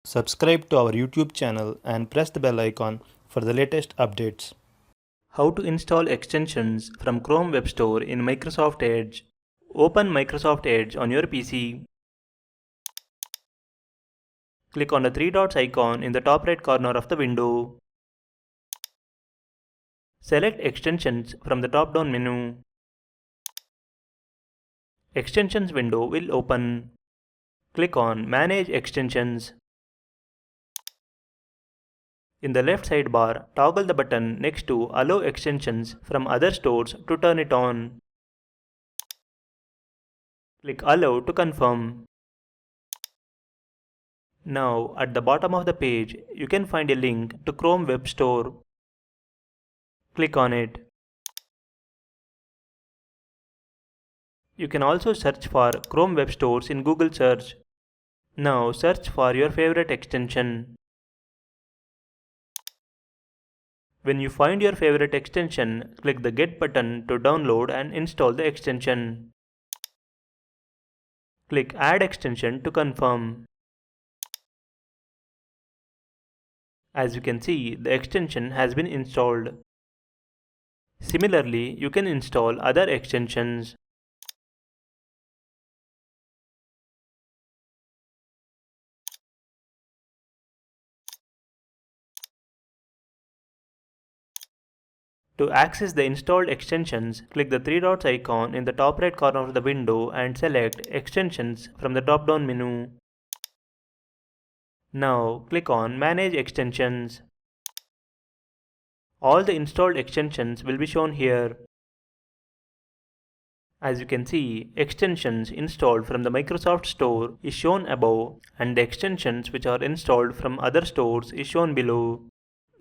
Subscribe to our YouTube channel and press the bell icon for the latest updates. How to install extensions from Chrome Web Store in Microsoft Edge. Open Microsoft Edge on your PC. Click on the three dots icon in the top right corner of the window. Select Extensions from the top down menu. Extensions window will open. Click on Manage Extensions. In the left sidebar, toggle the button next to Allow extensions from other stores to turn it on. Click Allow to confirm. Now, at the bottom of the page, you can find a link to Chrome Web Store. Click on it. You can also search for Chrome Web Stores in Google search. Now, search for your favorite extension. When you find your favorite extension, click the Get button to download and install the extension. Click Add extension to confirm. As you can see, the extension has been installed. Similarly, you can install other extensions. To access the installed extensions, click the three dots icon in the top right corner of the window and select Extensions from the drop-down menu. Now, click on Manage Extensions. All the installed extensions will be shown here. As you can see, extensions installed from the Microsoft Store is shown above and the extensions which are installed from other stores is shown below.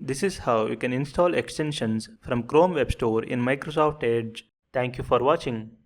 This is how you can install extensions from Chrome Web Store in Microsoft Edge. Thank you for watching.